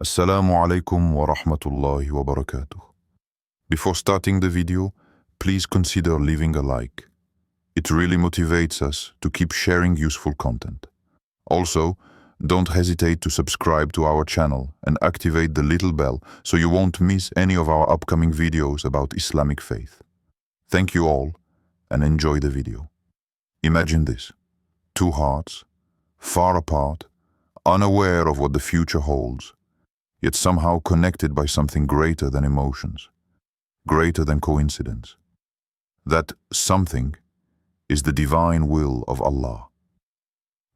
Assalamu alaikum wa rahmatullahi wa barakatuh. Before starting the video, please consider leaving a like. It really motivates us to keep sharing useful content. Also, don't hesitate to subscribe to our channel and activate the little bell so you won't miss any of our upcoming videos about Islamic faith. Thank you all and enjoy the video. Imagine this: two hearts, far apart, unaware of what the future holds, yet somehow connected by something greater than emotions, greater than coincidence. That something is the divine will of Allah.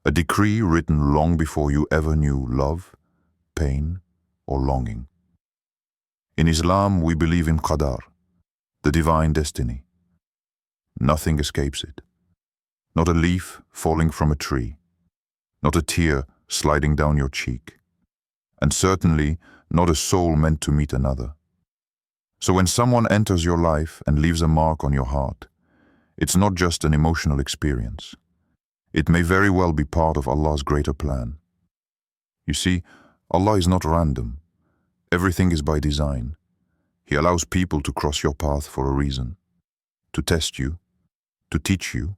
A decree written long before you ever knew love, pain, or longing. In Islam, we believe in qadar, the divine destiny. Nothing escapes it. Not a leaf falling from a tree, not a tear sliding down your cheek, and certainly not a soul meant to meet another. So when someone enters your life and leaves a mark on your heart, it's not just an emotional experience. It may very well be part of Allah's greater plan. You see, Allah is not random. Everything is by design. He allows people to cross your path for a reason, to test you, to teach you,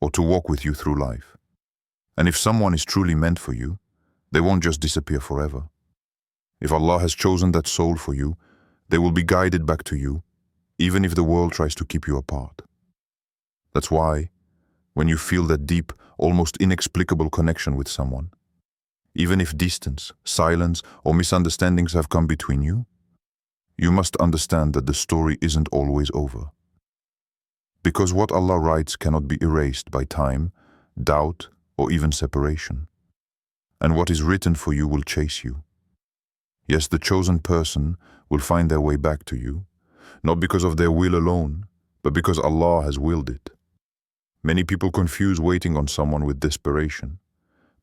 or to walk with you through life. And if someone is truly meant for you, they won't just disappear forever. If Allah has chosen that soul for you, they will be guided back to you, even if the world tries to keep you apart. That's why, when you feel that deep, almost inexplicable connection with someone, even if distance, silence, or misunderstandings have come between you, you must understand that the story isn't always over. Because what Allah writes cannot be erased by time, doubt, or even separation. And what is written for you will chase you. Yes, the chosen person will find their way back to you, not because of their will alone, but because Allah has willed it. Many people confuse waiting on someone with desperation,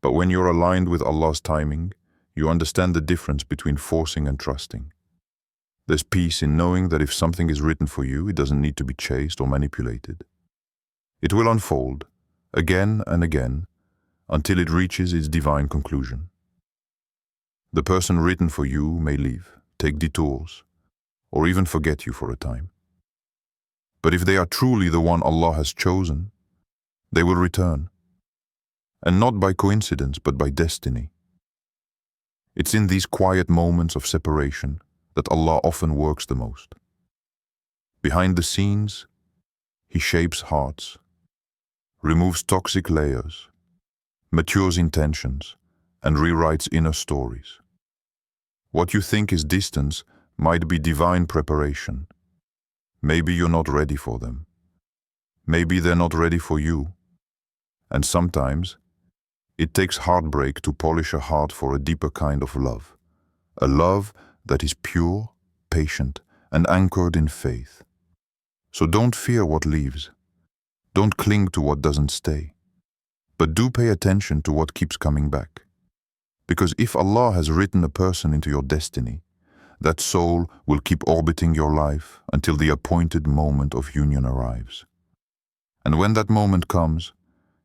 but when you're aligned with Allah's timing, you understand the difference between forcing and trusting. There's peace in knowing that if something is written for you, it doesn't need to be chased or manipulated. It will unfold, again and again, until it reaches its divine conclusion. The person written for you may leave, take detours, or even forget you for a time. But if they are truly the one Allah has chosen, they will return. And not by coincidence, but by destiny. It's in these quiet moments of separation that Allah often works the most. Behind the scenes, He shapes hearts, removes toxic layers, matures intentions, and rewrites inner stories. What you think is distance might be divine preparation. Maybe you're not ready for them. Maybe they're not ready for you. And sometimes, it takes heartbreak to polish a heart for a deeper kind of love. A love that is pure, patient, and anchored in faith. So don't fear what leaves. Don't cling to what doesn't stay. But do pay attention to what keeps coming back. Because if Allah has written a person into your destiny, that soul will keep orbiting your life until the appointed moment of union arrives. And when that moment comes,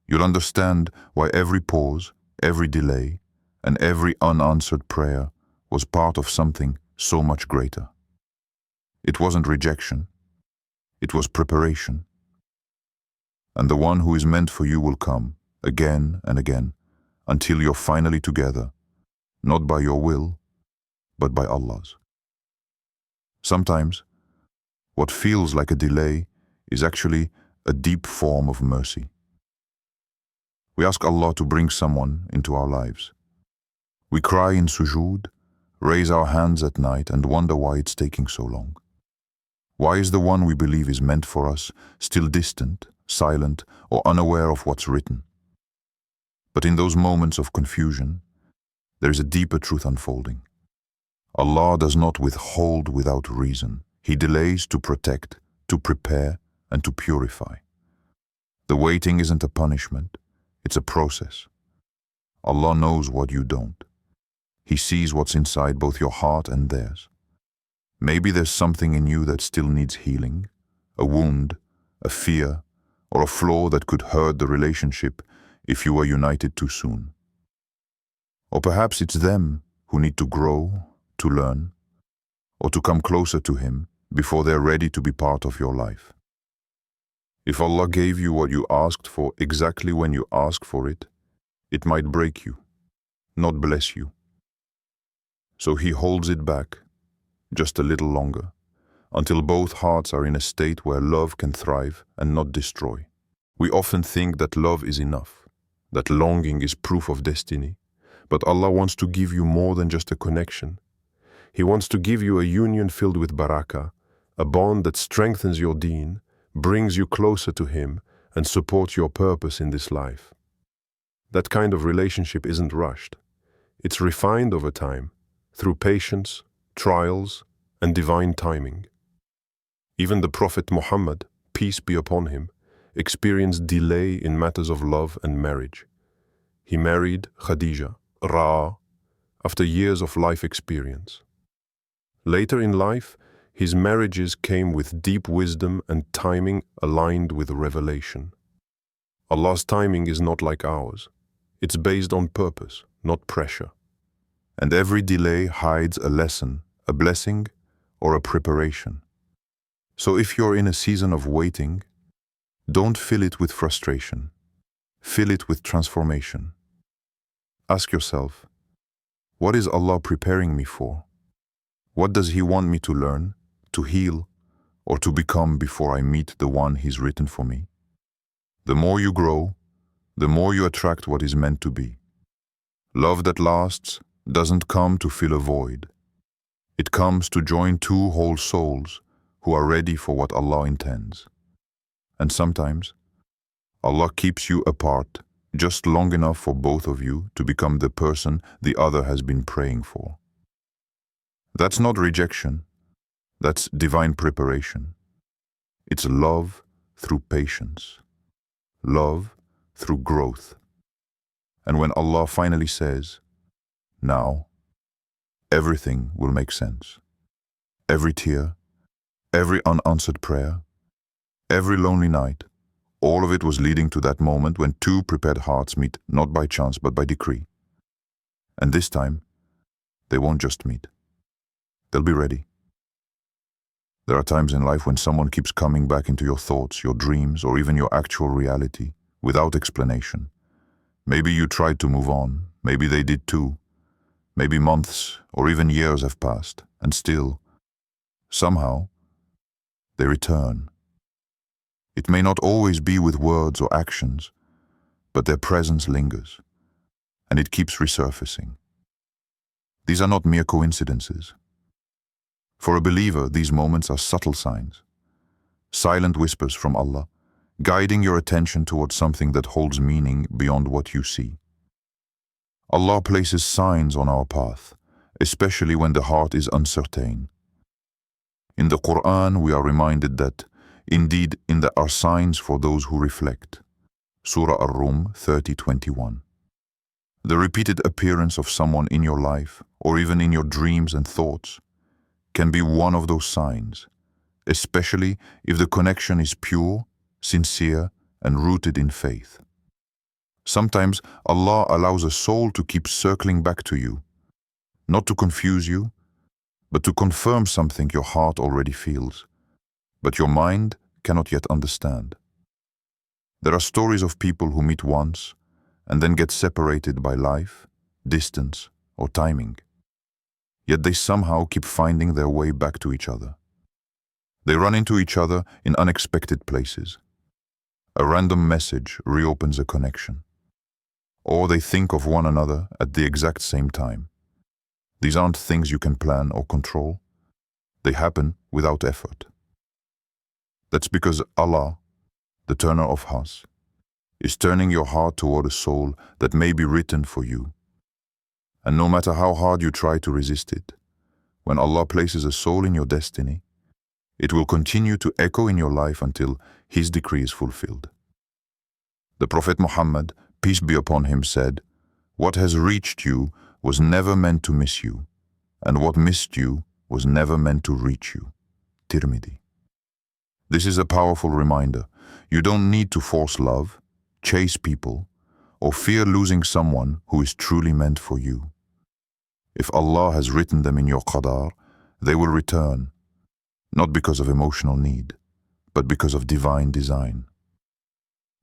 you'll understand why every pause, every delay, and every unanswered prayer was part of something so much greater. It wasn't rejection. It was preparation. And the one who is meant for you will come, again and again, until you're finally together, not by your will, but by Allah's. Sometimes, what feels like a delay is actually a deep form of mercy. We ask Allah to bring someone into our lives. We cry in sujood, raise our hands at night, and wonder why it's taking so long. Why is the one we believe is meant for us still distant, silent, or unaware of what's written? But in those moments of confusion, there is a deeper truth unfolding. Allah does not withhold without reason. He delays to protect, to prepare, and to purify. The waiting isn't a punishment, it's a process. Allah knows what you don't. He sees what's inside both your heart and theirs. Maybe there's something in you that still needs healing, a wound, a fear, or a flaw that could hurt the relationship if you were united too soon. Or perhaps it's them who need to grow, to learn, or to come closer to Him before they're ready to be part of your life. If Allah gave you what you asked for exactly when you asked for it, it might break you, not bless you. So He holds it back, just a little longer, until both hearts are in a state where love can thrive and not destroy. We often think that love is enough, that longing is proof of destiny, but Allah wants to give you more than just a connection. He wants to give you a union filled with barakah, a bond that strengthens your deen, brings you closer to Him, and supports your purpose in this life. That kind of relationship isn't rushed. It's refined over time, through patience, trials, and divine timing. Even the Prophet Muhammad, peace be upon him, experienced delay in matters of love and marriage. He married Khadija, after years of life experience. Later in life, his marriages came with deep wisdom and timing aligned with revelation. Allah's timing is not like ours. It's based on purpose, not pressure. And every delay hides a lesson, a blessing, or a preparation. So if you're in a season of waiting, don't fill it with frustration. Fill it with transformation. Ask yourself, what is Allah preparing me for? What does He want me to learn, to heal, or to become before I meet the one He's written for me? The more you grow, the more you attract what is meant to be. Love that lasts doesn't come to fill a void. It comes to join two whole souls who are ready for what Allah intends. And sometimes, Allah keeps you apart just long enough for both of you to become the person the other has been praying for. That's not rejection, that's divine preparation. It's love through patience, love through growth. And when Allah finally says, now, everything will make sense. Every tear, every unanswered prayer, every lonely night, all of it was leading to that moment when two prepared hearts meet not by chance but by decree. And this time, they won't just meet. They'll be ready. There are times in life when someone keeps coming back into your thoughts, your dreams, or even your actual reality without explanation. Maybe you tried to move on, maybe they did too. Maybe months or even years have passed, and still, somehow, they return. It may not always be with words or actions, but their presence lingers, and it keeps resurfacing. These are not mere coincidences. For a believer, these moments are subtle signs, silent whispers from Allah, guiding your attention towards something that holds meaning beyond what you see. Allah places signs on our path, especially when the heart is uncertain. In the Qur'an, we are reminded that, indeed, there are signs for those who reflect. Surah Ar-Rum 30:21. The repeated appearance of someone in your life, or even in your dreams and thoughts, can be one of those signs, especially if the connection is pure, sincere, and rooted in faith. Sometimes Allah allows a soul to keep circling back to you, not to confuse you, but to confirm something your heart already feels, but your mind cannot yet understand. There are stories of people who meet once and then get separated by life, distance, or timing. Yet they somehow keep finding their way back to each other. They run into each other in unexpected places. A random message reopens a connection. Or they think of one another at the exact same time. These aren't things you can plan or control. They happen without effort. That's because Allah, the turner of hearts, is turning your heart toward a soul that may be written for you. And no matter how hard you try to resist it, when Allah places a soul in your destiny, it will continue to echo in your life until His decree is fulfilled. The Prophet Muhammad, peace be upon him, said, "What has reached you was never meant to miss you, and what missed you was never meant to reach you." Tirmidhi. This is a powerful reminder. You don't need to force love, chase people, or fear losing someone who is truly meant for you. If Allah has written them in your qadar, they will return, not because of emotional need, but because of divine design.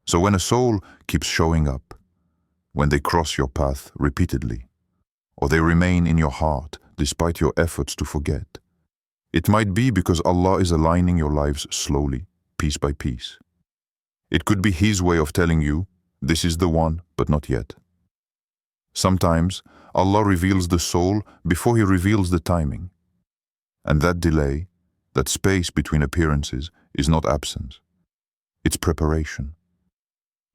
So when a soul keeps showing up, when they cross your path repeatedly, or they remain in your heart despite your efforts to forget, it might be because Allah is aligning your lives slowly, piece by piece. It could be His way of telling you, this is the one, but not yet. Sometimes Allah reveals the soul before He reveals the timing. And that delay, that space between appearances, is not absence. It's preparation.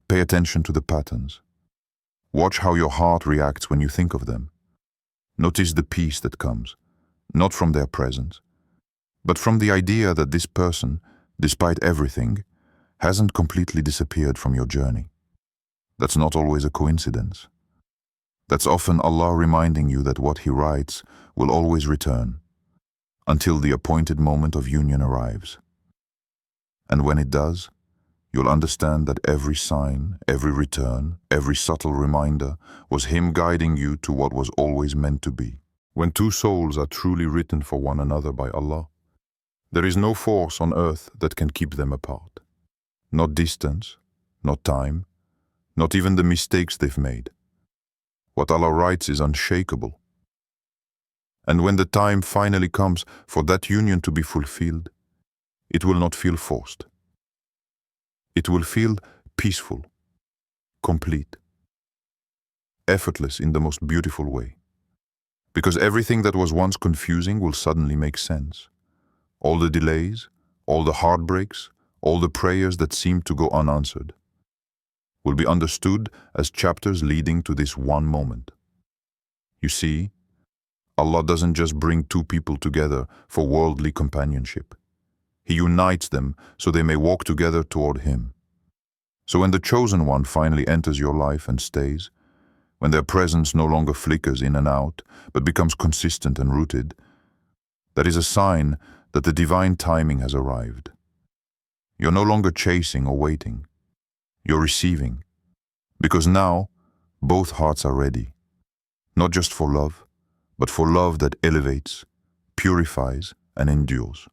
Pay attention to the patterns. Watch how your heart reacts when you think of them. Notice the peace that comes, not from their presence, but from the idea that this person, despite everything, hasn't completely disappeared from your journey. That's not always a coincidence. That's often Allah reminding you that what He writes will always return, until the appointed moment of union arrives. And when it does, you'll understand that every sign, every return, every subtle reminder was Him guiding you to what was always meant to be. When two souls are truly written for one another by Allah, there is no force on earth that can keep them apart. Not distance, not time, not even the mistakes they've made. What Allah writes is unshakable. And when the time finally comes for that union to be fulfilled, it will not feel forced. It will feel peaceful, complete, effortless in the most beautiful way. Because everything that was once confusing will suddenly make sense. All the delays, all the heartbreaks, all the prayers that seemed to go unanswered will be understood as chapters leading to this one moment. You see, Allah doesn't just bring two people together for worldly companionship. He unites them so they may walk together toward Him. So when the chosen one finally enters your life and stays, when their presence no longer flickers in and out, but becomes consistent and rooted, that is a sign that the divine timing has arrived. You're no longer chasing or waiting. You're receiving. Because now, both hearts are ready. Not just for love, but for love that elevates, purifies, and endures.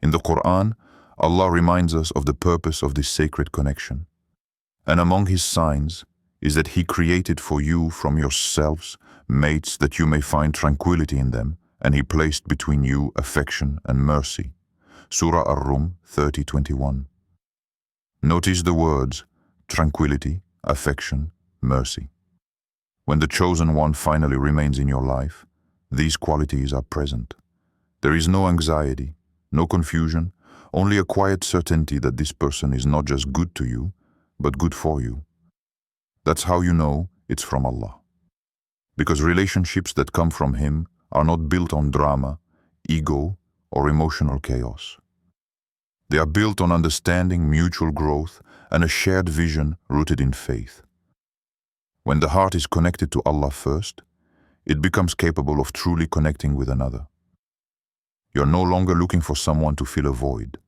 In the Qur'an, Allah reminds us of the purpose of this sacred connection. And among His signs is that He created for you from yourselves mates that you may find tranquility in them, and He placed between you affection and mercy. Surah Ar-Rum 30:21. Notice the words tranquility, affection, mercy. When the chosen one finally remains in your life, these qualities are present. There is no anxiety, no confusion, only a quiet certainty that this person is not just good to you, but good for you. That's how you know it's from Allah. Because relationships that come from Him are not built on drama, ego, or emotional chaos. They are built on understanding, mutual growth, and a shared vision rooted in faith. When the heart is connected to Allah first, it becomes capable of truly connecting with another. You're no longer looking for someone to fill a void.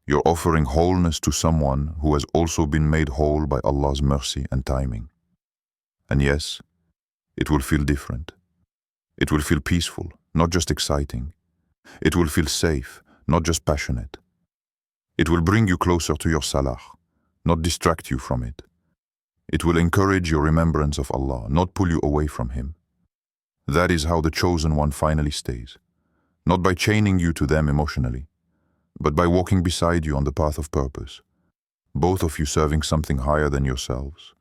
You're offering wholeness to someone who has also been made whole by Allah's mercy and timing. And yes, it will feel different. It will feel peaceful, not just exciting. It will feel safe, not just passionate. It will bring you closer to your salah, not distract you from it. It will encourage your remembrance of Allah, not pull you away from Him. That is how the chosen one finally stays. Not by chaining you to them emotionally, but by walking beside you on the path of purpose, both of you serving something higher than yourselves.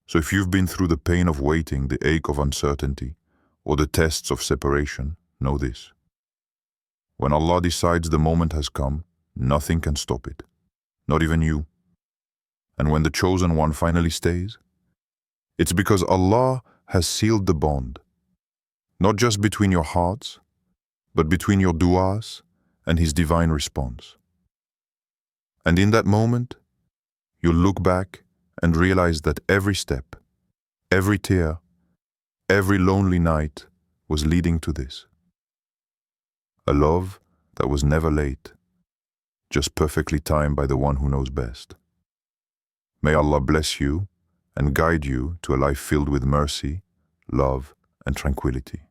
So if you've been through the pain of waiting, the ache of uncertainty, or the tests of separation, know this. When Allah decides the moment has come, nothing can stop it, not even you. And when the chosen one finally stays, it's because Allah has sealed the bond, not just between your hearts, but between your du'as and His divine response. And in that moment, you'll look back and realize that every step, every tear, every lonely night was leading to this. A love that was never late, just perfectly timed by the one who knows best. May Allah bless you and guide you to a life filled with mercy, love, and tranquility.